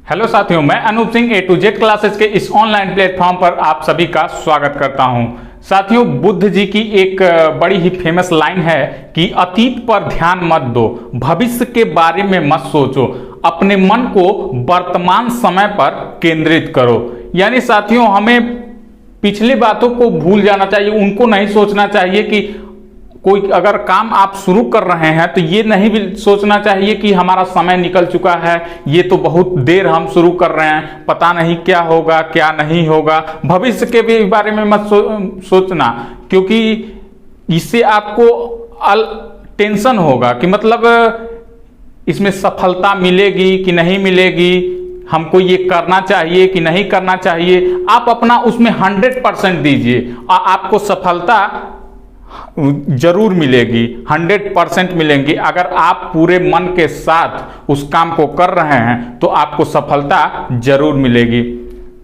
Hello साथियों, मैं अनूप सिंह ए to Z classes के इस ऑनलाइन प्लेटफॉर्म पर आप सभी का स्वागत करता हूं। साथियों, बुद्ध जी की एक बड़ी ही फेमस लाइन है कि अतीत पर ध्यान मत दो, भविष्य के बारे में मत सोचो, अपने मन को वर्तमान समय पर केंद्रित करो। यानी साथियों, हमें पिछली बातों को भूल जाना चाहिए, उनको नहीं सोचना चाहिए कि कोई अगर काम आप शुरू कर रहे हैं तो ये नहीं भी सोचना चाहिए कि हमारा समय निकल चुका है, ये तो बहुत देर हम शुरू कर रहे हैं, पता नहीं क्या होगा क्या नहीं होगा। भविष्य के भी बारे में मत सोचना, क्योंकि इससे आपको टेंशन होगा कि मतलब इसमें सफलता मिलेगी कि नहीं मिलेगी, हमको ये करना चाहिए कि नहीं करना चाहिए। आप अपना उसमें 100% दीजिए और आपको सफलता जरूर मिलेगी, 100% मिलेंगी। अगर आप पूरे मन के साथ उस काम को कर रहे हैं तो आपको सफलता जरूर मिलेगी।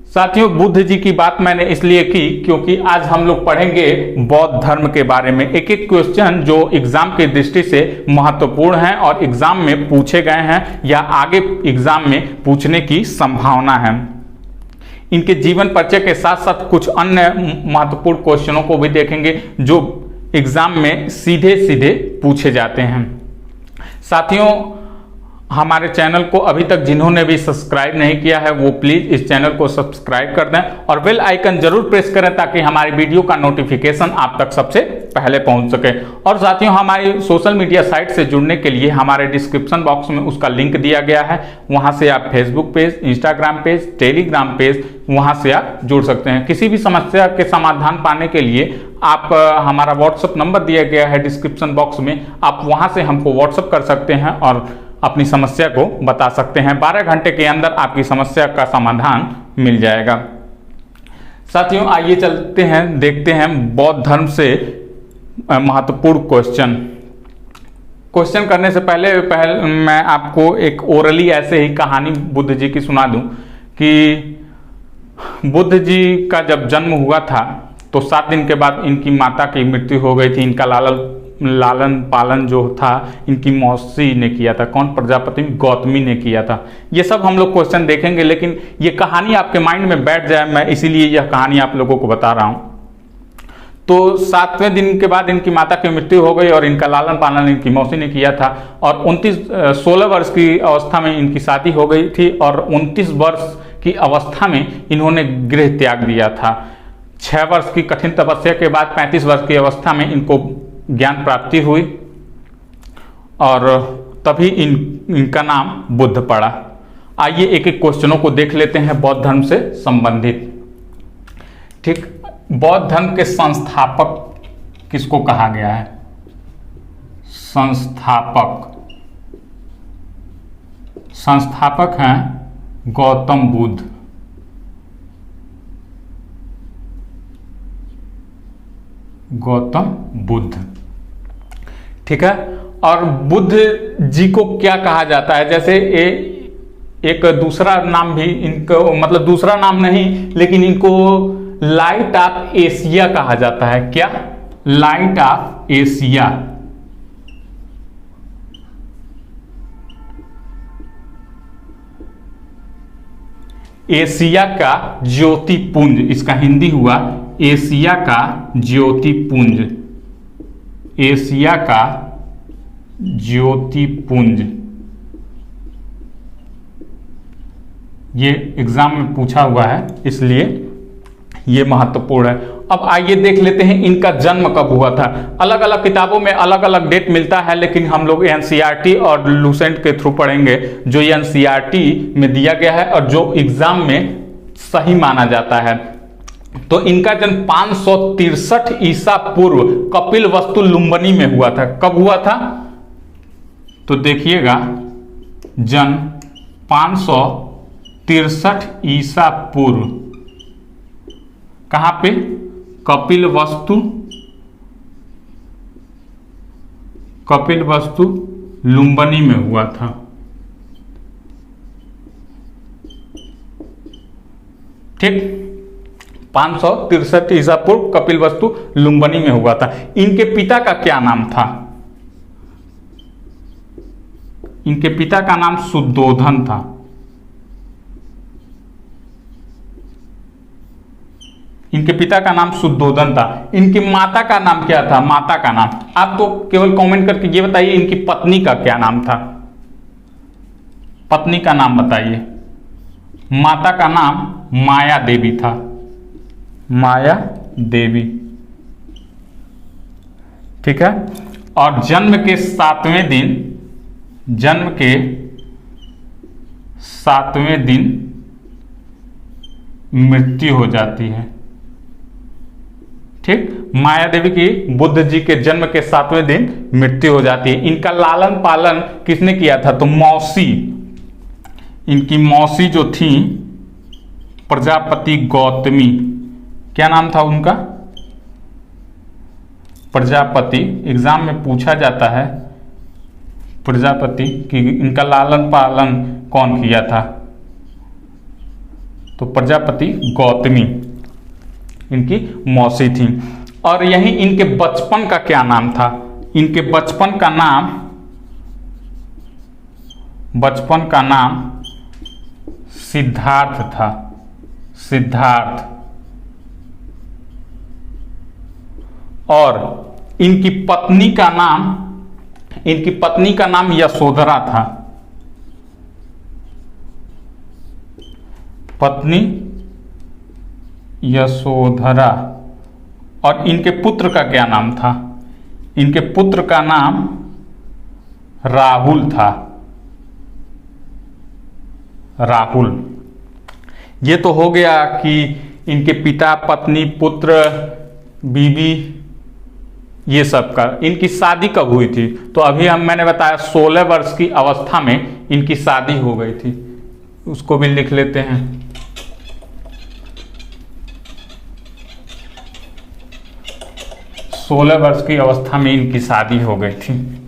साथियों, बुद्ध जी की बात मैंने इसलिए की क्योंकि आज हम लोग पढ़ेंगे बौद्ध धर्म के बारे में। एक एक क्वेश्चन जो एग्जाम की दृष्टि से महत्वपूर्ण है और एग्जाम में पूछे गए हैं या आगे एग्जाम में पूछने की संभावना है। इनके जीवन परिचय के साथ साथ कुछ अन्य महत्वपूर्ण क्वेश्चनों को भी देखेंगे जो एग्जाम में सीधे सीधे पूछे जाते हैं। साथियों, हमारे चैनल को अभी तक जिन्होंने भी सब्सक्राइब नहीं किया है वो प्लीज इस चैनल को सब्सक्राइब कर दें और बेल आइकन जरूर प्रेस करें ताकि हमारी वीडियो का नोटिफिकेशन आप तक सबसे पहले पहुंच सके। और साथियों, हमारी सोशल मीडिया साइट से जुड़ने के लिए हमारे डिस्क्रिप्शन बॉक्स में उसका लिंक दिया गया है, वहां से आप Facebook page, Instagram page, Telegram page, वहां से आप जुड़ सकते हैं। किसी भी समस्या के समाधान पाने के लिए आप हमारा व्हाट्सएप नंबर दिया गया है डिस्क्रिप्शन बॉक्स में, आप वहां से हमको व्हाट्सएप कर सकते हैं और अपनी समस्या को बता सकते हैं। 12 घंटे के अंदर आपकी समस्या का समाधान मिल जाएगा। साथियों, आइए चलते हैं, देखते हैं बौद्ध धर्म से महत्वपूर्ण क्वेश्चन करने से पहले मैं आपको एक ओरली ऐसे ही कहानी बुद्ध जी की सुना दूं कि बुद्ध जी का जब जन्म हुआ था तो 7 दिन के बाद इनकी माता की मृत्यु हो गई थी। इनका लालन पालन जो था इनकी मौसी ने किया था। कौन? प्रजापति गौतमी ने किया था। ये सब हम लोग क्वेश्चन देखेंगे, लेकिन ये कहानी आपके माइंड में बैठ जाए, मैं इसीलिए यह कहानी आप लोगों को बता रहा हूं। तो 7वें दिन के बाद इनकी माता की मृत्यु हो गई और इनका लालन पालन इनकी मौसी ने किया था और 16 वर्ष की अवस्था में इनकी शादी हो गई थी और 29 वर्ष की अवस्था में इन्होंने गृह त्याग दिया था। 6 वर्ष की कठिन तपस्या के बाद 35 वर्ष की अवस्था में इनको ज्ञान प्राप्ति हुई और तभी इनका नाम बुद्ध पड़ा। आइए एक एक क्वेश्चनों को देख लेते हैं बौद्ध धर्म से संबंधित। ठीक, बौद्ध धर्म के संस्थापक किसको कहा गया है? संस्थापक हैं गौतम बुद्ध। गौतम बुद्ध, ठीक है। और बुद्ध जी को क्या कहा जाता है? जैसे एक दूसरा नाम भी इनको, मतलब दूसरा नाम नहीं लेकिन इनको लाइट ऑफ एशिया कहा जाता है। क्या? Light of Asia. एशिया का ज्योति पुंज, इसका हिंदी हुआ एशिया का ज्योति पुंज। एशिया का ज्योति पुंज, ये एग्जाम में पूछा हुआ है इसलिए ये महत्वपूर्ण है। अब आइए देख लेते हैं इनका जन्म कब हुआ था। अलग अलग किताबों में अलग अलग डेट मिलता है, लेकिन हम लोग एनसीईआरटी और लूसेंट के थ्रू पढ़ेंगे जो एनसीईआरटी में दिया गया है और जो एग्जाम में सही माना जाता है। तो इनका जन्म 563 ईसा पूर्व कपिलवस्तु लुम्बिनी में हुआ था। कब हुआ था? तो देखिएगा, जन्म 563 ईसा पूर्व, कहां पे? कपिलवस्तु लुम्बिनी में हुआ था। ठीक, 563 ईसा पूर्व कपिलवस्तु लुम्बिनी में हुआ था। इनके पिता का क्या नाम था? इनके पिता का नाम शुद्धोधन था। पिता का नाम शुद्धोदन था। इनकी माता का नाम क्या था? माता का नाम आप तो केवल कमेंट करके ये बताइए इनकी पत्नी का क्या नाम था? पत्नी का नाम बताइए। माता का नाम माया देवी था, माया देवी। ठीक है। और जन्म के 7वें दिन, जन्म के 7वें दिन मृत्यु हो जाती है। ठीक, माया देवी की बुद्ध जी के जन्म के 7वें दिन मृत्यु हो जाती है। इनका लालन पालन किसने किया था? तो मौसी, इनकी मौसी जो थी प्रजापति गौतमी, क्या नाम था उनका? प्रजापति। एग्जाम में पूछा जाता है प्रजापति कि इनका लालन पालन कौन किया था? तो प्रजापति गौतमी इनकी मौसी थी। और यही इनके बचपन का क्या नाम था? इनके बचपन का नाम, बचपन का नाम सिद्धार्थ था, सिद्धार्थ। और इनकी पत्नी का नाम, इनकी पत्नी का नाम यशोधरा था, पत्नी यशोधरा। और इनके पुत्र का क्या नाम था? इनके पुत्र का नाम राहुल था, राहुल। ये तो हो गया कि इनके पिता, पत्नी, पुत्र, बीबी, ये सब का। इनकी शादी कब हुई थी? तो अभी मैंने बताया 16 वर्ष की अवस्था में इनकी शादी हो गई थी, उसको भी लिख लेते हैं। 16 वर्ष की अवस्था में इनकी शादी हो गई थी।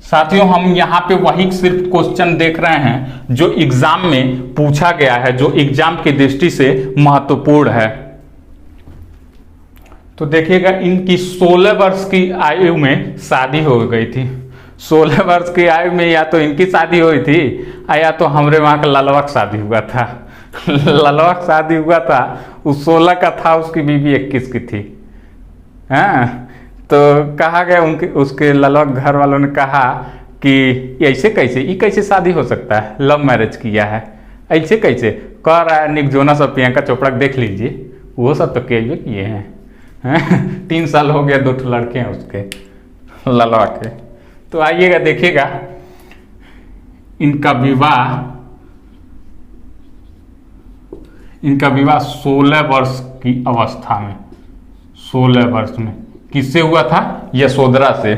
साथियों, हम यहाँ पे वही सिर्फ क्वेश्चन देख रहे हैं जो एग्जाम में पूछा गया है, जो एग्जाम की दृष्टि से महत्वपूर्ण है। तो देखिएगा, इनकी 16 वर्ष की आयु में शादी हो गई थी। 16 वर्ष की आयु में या तो इनकी शादी हुई थी या तो हमारे वहाँ का ललवा का शादी हुआ था। ललवा का शादी हुआ था, उस 16 का था, उसकी बीवी 21 की थी। हाँ, तो कहा गया उनके, उसके ललवा घर वालों ने कहा कि ऐसे कैसे, ये कैसे शादी हो सकता है? लव मैरिज किया है, ऐसे कैसे? कह रहा है निक जोनस और प्रियंका चोपड़ा देख लीजिए, वो सब तो किए हैं। 3 साल हो गया, 2 लड़के हैं उसके ललवा के। तो आइएगा देखिएगा, इनका विवाह 16 वर्ष की अवस्था में, 16 वर्ष में किससे हुआ था? यशोधरा से।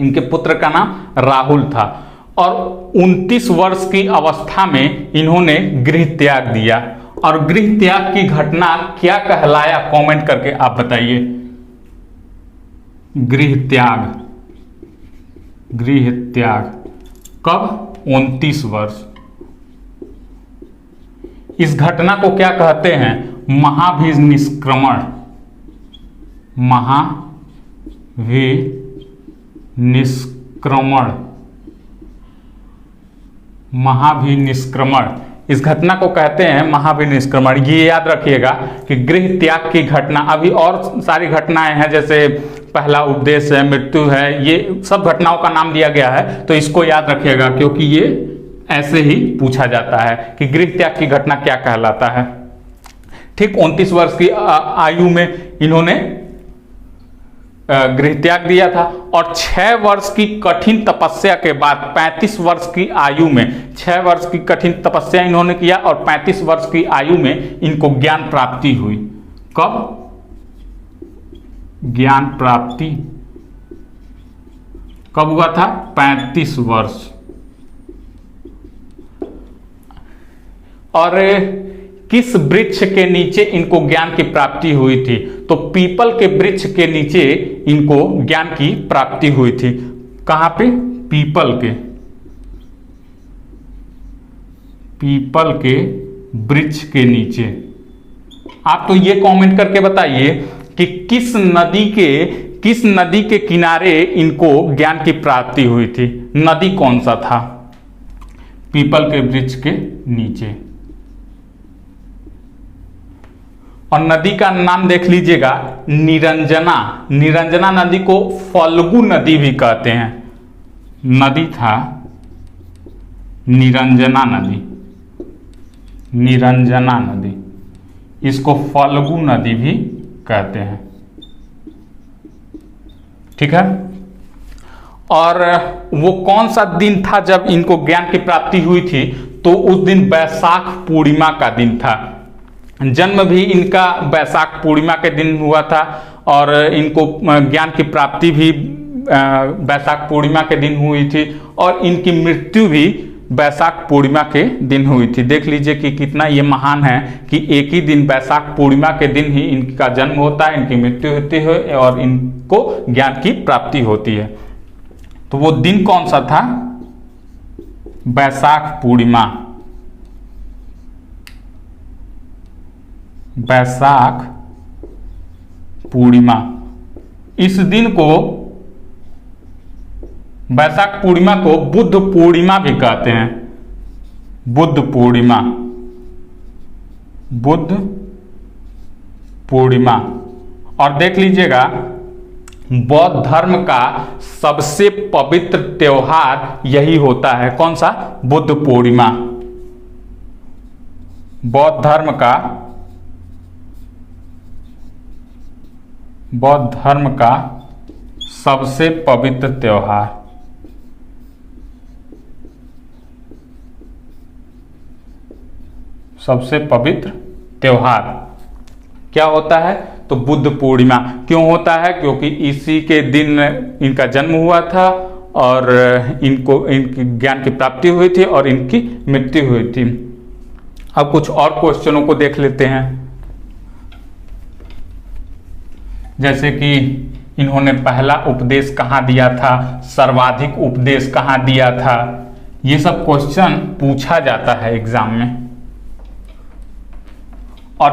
इनके पुत्र का नाम राहुल था। और 29 वर्ष की अवस्था में इन्होंने गृह त्याग दिया। और गृह त्याग की घटना क्या कहलाया? कमेंट करके आप बताइए। गृह त्याग, गृह त्याग कब? 29 वर्ष। इस घटना को क्या कहते हैं? महाभिनिष्क्रमण, महाभिनिष्क्रमण, महाभिनिष्क्रमण। इस घटना को कहते हैं महाभिनिष्क्रमण। ये याद रखिएगा कि गृह त्याग की घटना, अभी और सारी घटनाएं हैं, जैसे पहला उपदेश है, मृत्यु है, ये सब घटनाओं का नाम दिया गया है। तो इसको याद रखिएगा, क्योंकि ये ऐसे ही पूछा जाता है कि गृह त्याग की घटना क्या कहलाता है। ठीक, 29 वर्ष की आयु में इन्होंने गृह त्याग दिया था। और 6 वर्ष की कठिन तपस्या के बाद 35 वर्ष की आयु में, 6 वर्ष की कठिन तपस्या इन्होंने किया और 35 वर्ष की आयु में इनको ज्ञान प्राप्ति हुई। कब ज्ञान प्राप्ति कब हुआ था? 35 वर्ष। और किस वृक्ष के नीचे इनको ज्ञान की प्राप्ति हुई थी? तो पीपल के वृक्ष के नीचे इनको ज्ञान की प्राप्ति हुई थी। कहां पे? पीपल के, पीपल के वृक्ष के नीचे। आप तो ये कमेंट करके बताइए कि किस नदी के किनारे इनको ज्ञान की प्राप्ति हुई थी? नदी कौन सा था? पीपल के वृक्ष के नीचे। और नदी का नाम देख लीजिएगा निरंजना। निरंजना नदी को फल्गु नदी भी कहते हैं। नदी था निरंजना नदी, निरंजना नदी, इसको फल्गु नदी भी कहते हैं। ठीक है। और वो कौन सा दिन था जब इनको ज्ञान की प्राप्ति हुई थी? तो उस दिन वैशाख पूर्णिमा का दिन था। जन्म भी इनका वैशाख पूर्णिमा के दिन हुआ था और इनको ज्ञान की प्राप्ति भी वैशाख पूर्णिमा के दिन हुई थी और इनकी मृत्यु भी वैशाख पूर्णिमा के दिन हुई थी। देख लीजिए कि कितना ये महान है कि एक ही दिन वैशाख पूर्णिमा के दिन ही इनका जन्म होता है, इनकी मृत्यु होती है और इनको ज्ञान की प्राप्ति होती है। तो वो दिन कौन सा था? वैशाख पूर्णिमा। वैशाख पूर्णिमा। इस दिन को, वैशाख पूर्णिमा को बुद्ध पूर्णिमा भी कहते हैं। बुद्ध पूर्णिमा, बुद्ध पूर्णिमा। और देख लीजिएगा बौद्ध धर्म का सबसे पवित्र त्योहार यही होता है। कौन सा? बुद्ध पूर्णिमा। बौद्ध धर्म का, बौद्ध धर्म का सबसे पवित्र त्योहार। सबसे पवित्र त्योहार क्या होता है? तो बुद्ध पूर्णिमा। क्यों होता है? क्योंकि इसी के दिन इनका जन्म हुआ था और इनको इनकी ज्ञान की प्राप्ति हुई थी और इनकी मृत्यु हुई थी। अब कुछ और क्वेश्चनों को देख लेते हैं। जैसे कि इन्होंने पहला उपदेश कहाँ दिया था, सर्वाधिक उपदेश कहाँ दिया था, ये सब क्वेश्चन पूछा जाता है एग्जाम में। और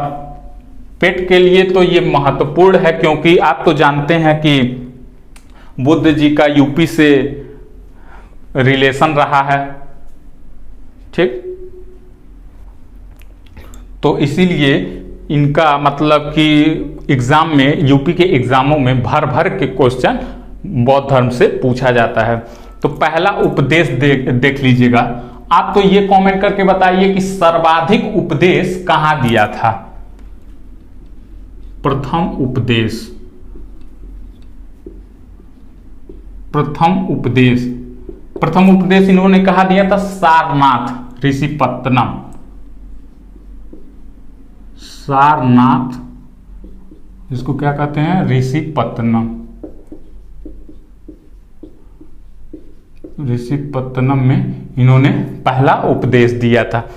पेट के लिए तो ये महत्वपूर्ण है क्योंकि आप तो जानते हैं कि बुद्ध जी का यूपी से रिलेशन रहा है। ठीक, तो इसीलिए इनका मतलब कि एग्जाम में, यूपी के एग्जामों में भर भर के क्वेश्चन बौद्ध धर्म से पूछा जाता है। तो पहला उपदेश देख लीजिएगा। आप तो ये कमेंट करके बताइए कि सर्वाधिक उपदेश कहाँ दिया था? प्रथम उपदेश, प्रथम उपदेश, प्रथम उपदेश इन्होंने कहा दिया था? सारनाथ, ऋषिपत्तनम। सारनाथ, इसको क्या कहते हैं? ऋषिपत्तनम। ऋषिपत्तनम में इन्होंने पहला उपदेश दिया था।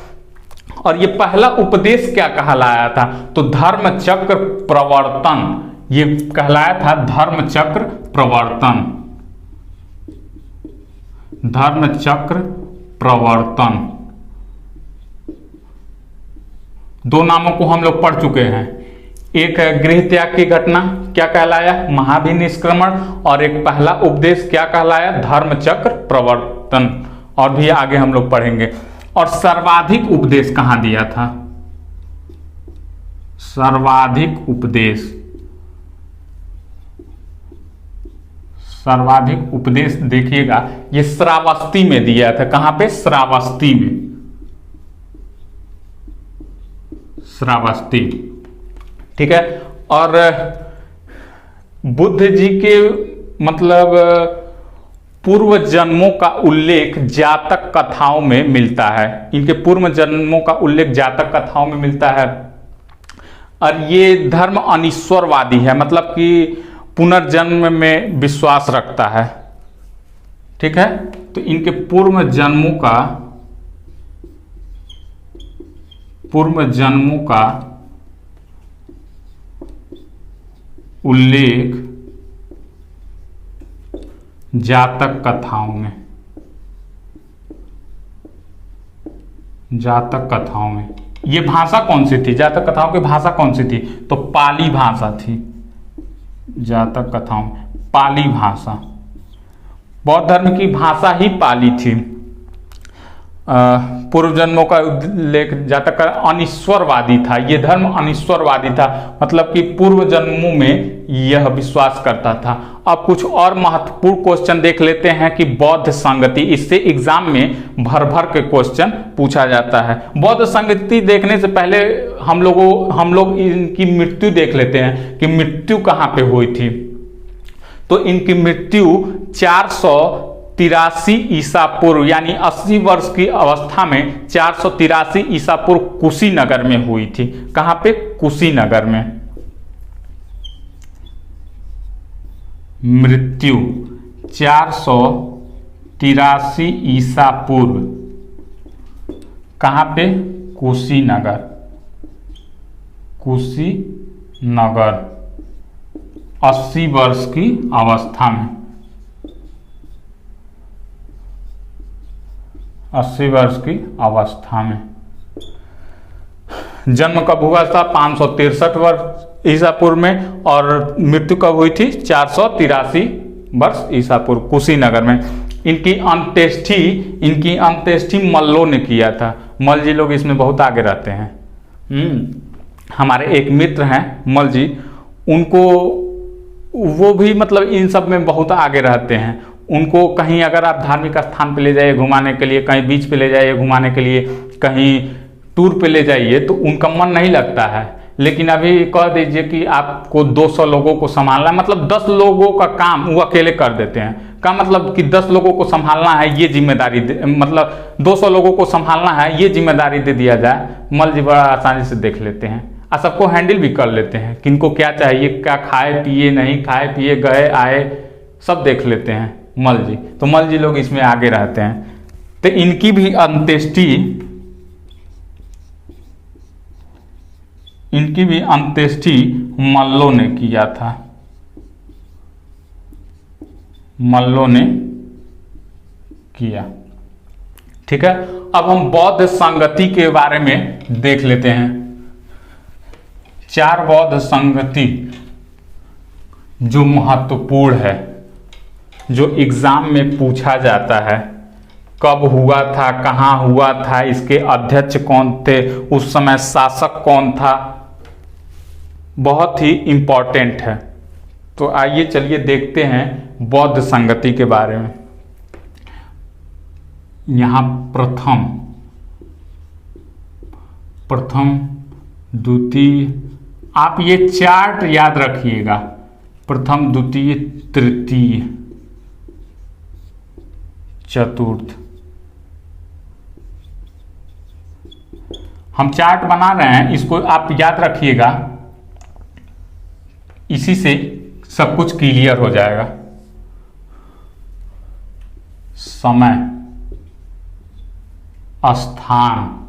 और ये पहला उपदेश क्या कहलाया था? तो धर्म चक्र प्रवर्तन, ये कहलाया था धर्म चक्र प्रवर्तन। धर्म चक्र प्रवर्तन। दो नामों को हम लोग पढ़ चुके हैं। एक गृह त्याग की घटना क्या कहलाया? महाभिनिष्क्रमण। और एक पहला उपदेश क्या कहलाया? धर्म चक्र प्रवर्तन। और भी आगे हम लोग पढ़ेंगे। और सर्वाधिक उपदेश कहाँ दिया था? सर्वाधिक उपदेश, सर्वाधिक उपदेश देखिएगा ये श्रावस्ती में दिया था। कहां पे? श्रावस्ती में। श्रावस्ती। ठीक है। और बुद्ध जी के मतलब पूर्व जन्मों का उल्लेख जातक कथाओं में मिलता है। इनके पूर्व जन्मों का उल्लेख जातक कथाओं में मिलता है। और ये धर्म अनिश्वरवादी है, मतलब कि पुनर्जन्म में विश्वास रखता है। ठीक है। तो इनके पूर्व जन्मों का उल्लेख जातक कथाओं में, जातक कथाओं में। ये भाषा कौन सी थी? जातक कथाओं की भाषा कौन सी थी? तो पाली भाषा थी। जातक कथाओं में पाली भाषा, बौद्ध धर्म की भाषा ही पाली थी। पूर्व जन्मों का उल्लेख जातक का अनिश्वरवादी था। ये धर्म अनिश्वरवादी था, मतलब कि पूर्व जन्मों में यह विश्वास करता था। अब कुछ और महत्वपूर्ण क्वेश्चन देख लेते हैं कि बौद्ध संगति, इससे एग्जाम में भर भर के क्वेश्चन पूछा जाता है। बौद्ध संगति देखने से पहले हम लोग इनकी मृत्यु देख लेते हैं कि मृत्यु कहाँ पे हुई थी। तो इनकी मृत्यु 483 ईसा पूर्व यानी 80 वर्ष की अवस्था में 483 ईसा पूर्व कुशीनगर में हुई थी। कहां पे? कुशीनगर में। मृत्यु 483 ईसा पूर्व, कहां पे? कुशीनगर। कुशीनगर 80 वर्ष की अवस्था में, 80 वर्ष की अवस्था में। जन्म कब हुआ था? 563 वर्ष ईसा पूर्व में, और मृत्यु कब हुई थी? 483 वर्ष ईसा पूर्व, कुशीनगर में। इनकी अंत्येष्टि मल्लों ने किया था। मल जी लोग इसमें बहुत आगे रहते हैं। हमारे एक मित्र हैं मल जी, उनको वो भी मतलब इन सब में बहुत आगे रहते हैं। उनको कहीं अगर आप धार्मिक स्थान पे ले जाइए घुमाने के लिए, कहीं बीच पे ले जाइए घुमाने के लिए, कहीं टूर पे ले जाइए, तो उनका मन नहीं लगता है। लेकिन अभी कह दीजिए कि आपको 200 लोगों को संभालना है, मतलब 10 लोगों का काम वो अकेले कर देते हैं। का मतलब कि 10 लोगों को संभालना है, ये जिम्मेदारी मतलब 200 लोगों को संभालना है, ये जिम्मेदारी दे दिया जाए। मल जी बड़ा आसानी से देख लेते हैं और सबको हैंडल भी कर लेते हैं। किनको क्या चाहिए, क्या खाए पिए, नहीं खाए पिए, गए आए, सब देख लेते हैं मल जी। तो मल जी लोग इसमें आगे रहते हैं। तो इनकी भी अंत्येष्टि मल्लों ने किया था। मल्लों ने किया। ठीक है, अब हम बौद्ध संगति के बारे में देख लेते हैं। 4 बौद्ध संगति जो महत्वपूर्ण है, जो एग्जाम में पूछा जाता है। कब हुआ था, कहाँ हुआ था, इसके अध्यक्ष कौन थे, उस समय शासक कौन था, बहुत ही इंपॉर्टेंट है। तो आइए चलिए देखते हैं बौद्ध संगति के बारे में। यहाँ प्रथम द्वितीय, आप ये चार्ट याद रखिएगा। प्रथम द्वितीय तृतीय चतुर्थ, हम चार्ट बना रहे हैं, इसको आप याद रखिएगा। इसी से सब कुछ क्लियर हो जाएगा। समय, स्थान,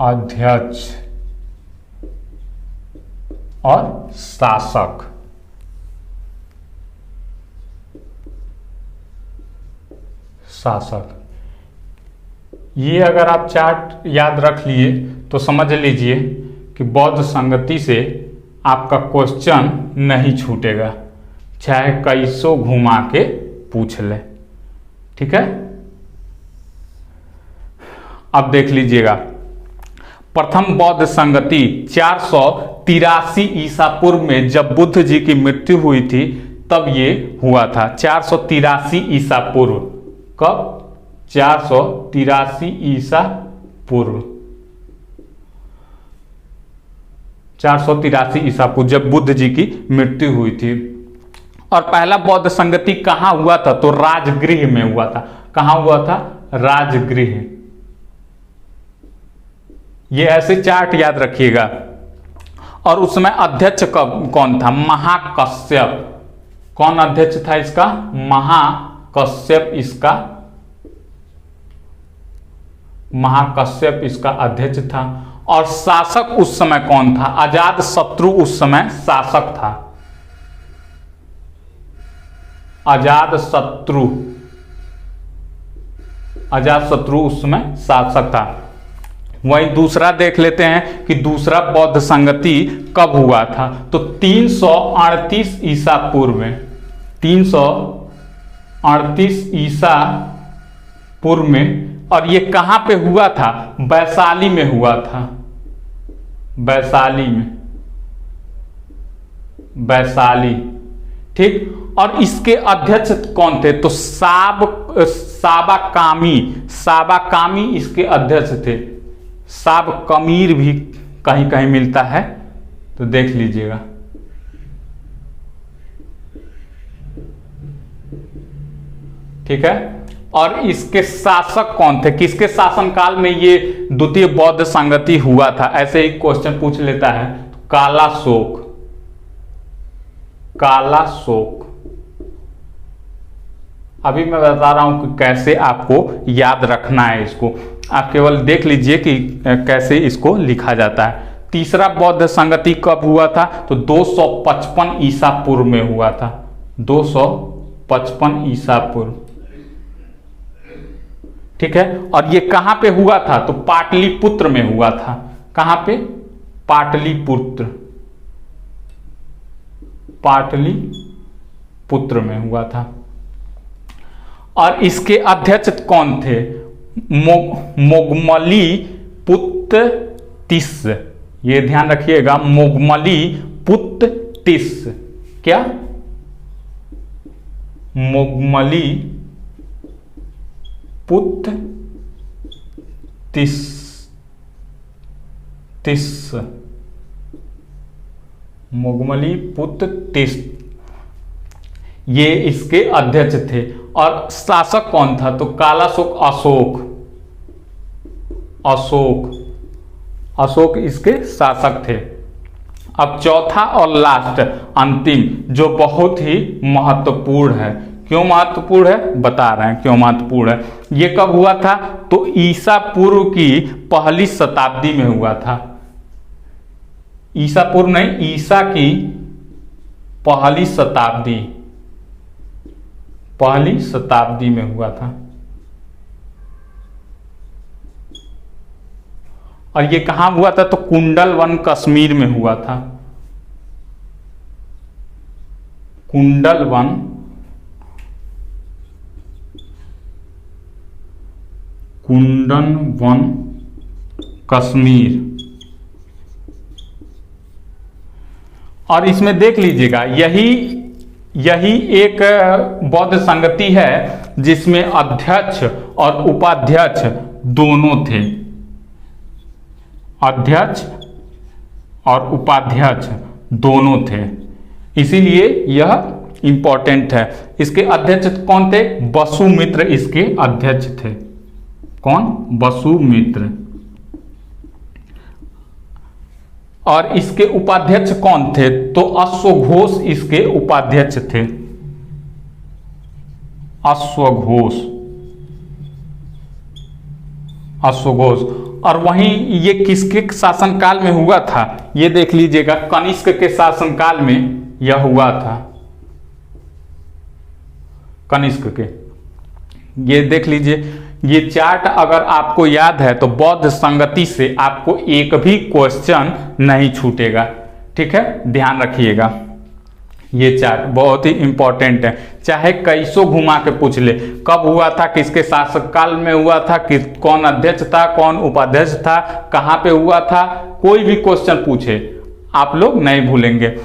अध्यक्ष और शासक। ये अगर आप चार्ट याद रख लिए तो समझ लीजिए कि बौद्ध संगति से आपका क्वेश्चन नहीं छूटेगा, चाहे कैसो घुमा के पूछ ले। ठीक है, अब देख लीजिएगा। प्रथम बौद्ध संगति 483 ईसा पूर्व में जब बुद्ध जी की मृत्यु हुई थी तब ये हुआ था। 483 ईसा पूर्व। कब? 483 ईसा पूर्व। 483 ईसा पूर्व जब बुद्ध जी की मृत्यु हुई थी। और पहला बौद्ध संगति कहाँ हुआ था? तो राजगृह में हुआ था। कहाँ हुआ था? राजगृह। ये ऐसे चार्ट याद रखिएगा। और उस समय अध्यक्ष कौन था? महाकश्यप। कौन अध्यक्ष था इसका? महाकश्यप इसका अध्यक्ष था। और शासक उस समय कौन था? अजातशत्रु उस समय शासक था। अजातशत्रु उस समय शासक था। वहीं दूसरा देख लेते हैं कि दूसरा बौद्ध संगति कब हुआ था? तो 338 ईसा पूर्व में। 38 ईसा पूर्व में। और ये कहां पे हुआ था? वैशाली में हुआ था, वैशाली में, वैशाली। ठीक। और इसके अध्यक्ष कौन थे? तो साबाकामी इसके अध्यक्ष थे। साबकमीर भी कहीं कहीं मिलता है, तो देख लीजिएगा। ठीक है। और इसके शासक कौन थे? किसके शासनकाल में ये द्वितीय बौद्ध संगति हुआ था? ऐसे ही क्वेश्चन पूछ लेता है। कालाशोक, कालाशोक। अभी मैं बता रहा हूं कि कैसे आपको याद रखना है इसको, आप केवल देख लीजिए कि कैसे इसको लिखा जाता है। तीसरा बौद्ध संगति कब हुआ था? तो 255 ईसा पूर्व में हुआ था, 255 ईसा पूर्व। ठीक है। और ये कहां पे हुआ था? तो पाटलिपुत्र में हुआ था। कहां पे? पाटलिपुत्र, पाटलिपुत्र में हुआ था। और इसके अध्यक्ष कौन थे? मोगमली पुत्र तिस। ये ध्यान रखिएगा, मोगमली पुत्र तिस। क्या? मोगमली पुत्र तिस, मोगमली पुत्र तिस, ये इसके अध्यक्ष थे। और शासक कौन था? तो कालाशोक अशोक, अशोक इसके शासक थे। अब चौथा और लास्ट अंतिम, जो बहुत ही महत्वपूर्ण है। क्यों महत्वपूर्ण है? बता रहे हैं क्यों महत्वपूर्ण है। ये कब हुआ था? तो ईसा पूर्व की पहली शताब्दी में हुआ था। ईसा पूर्व नहीं, ईसा की पहली शताब्दी, पहली शताब्दी में हुआ था। और ये कहां हुआ था? तो कुंडलवन कश्मीर में हुआ था। कुंडलवन कश्मीर। और इसमें देख लीजिएगा, यही एक बौद्ध संगति है जिसमें अध्यक्ष और उपाध्यक्ष दोनों थे। अध्यक्ष और उपाध्यक्ष दोनों थे, इसीलिए यह इंपॉर्टेंट है। इसके अध्यक्ष कौन थे? वसुमित्र इसके अध्यक्ष थे। कौन? वसुमित्र। और इसके उपाध्यक्ष कौन थे? तो अश्वघोष इसके उपाध्यक्ष थे। अश्वघोष, अश्वघोष। और वहीं ये किसके शासनकाल में हुआ था? ये देख लीजिएगा, कनिष्क के शासनकाल में यह हुआ था। कनिष्क के, ये देख लीजिए। ये चार्ट अगर आपको याद है तो बौद्ध संगति से आपको एक भी क्वेश्चन नहीं छूटेगा। ठीक है, ध्यान रखिएगा। ये चार्ट बहुत ही इंपॉर्टेंट है, चाहे कैसो घुमा के पूछ ले। कब हुआ था, किसके शासनकाल में हुआ था, कौन अध्यक्ष था, कौन उपाध्यक्ष था, कहां पे हुआ था, कोई भी क्वेश्चन पूछे आप लोग नहीं भूलेंगे।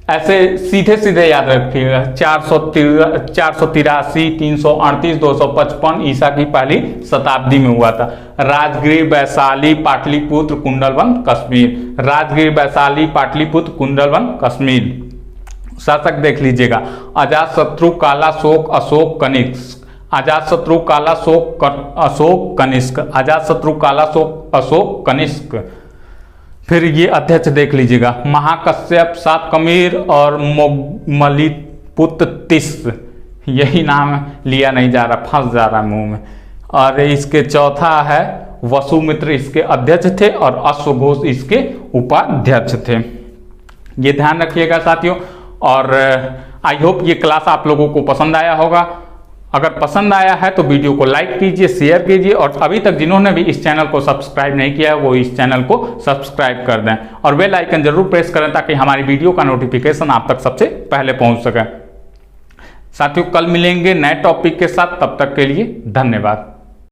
ऐसे सीधे सीधे याद रखिएगा। 483, 338, 255 ईसा की पहली शताब्दी में हुआ था। राजगीर, वैशाली, पाटलिपुत्र, कुंडलवन, कश्मीर। राजगीर, वैशाली, पाटलिपुत्र, कुंडलवन, कश्मीर। शासक देख लीजिएगा, अजातशत्रु, कालाशोक, अशोक, कनिष्क। अजातशत्रु, कालाशोक, अशोक, कनिष्क। अजातशत्रु, कालाशोक, अशोक, कनिष्क। फिर ये अध्यक्ष देख लीजिएगा, महाकश्यप, सातकमीर और मोगमलीपुत्र तिस। यही नाम लिया नहीं जा रहा, फंस जा रहा मुंह में। और इसके चौथा है वसुमित्र, इसके अध्यक्ष थे, और अश्वघोष इसके उपाध्यक्ष थे। ये ध्यान रखिएगा साथियों। और आई होप ये क्लास आप लोगों को पसंद आया होगा। अगर पसंद आया है तो वीडियो को लाइक कीजिए, शेयर कीजिए, और अभी तक जिन्होंने भी इस चैनल को सब्सक्राइब नहीं किया है वो इस चैनल को सब्सक्राइब कर दें, और बेल आइकन जरूर प्रेस करें ताकि हमारी वीडियो का नोटिफिकेशन आप तक सबसे पहले पहुंच सके। साथियों कल मिलेंगे नए टॉपिक के साथ, तब तक के लिए धन्यवाद।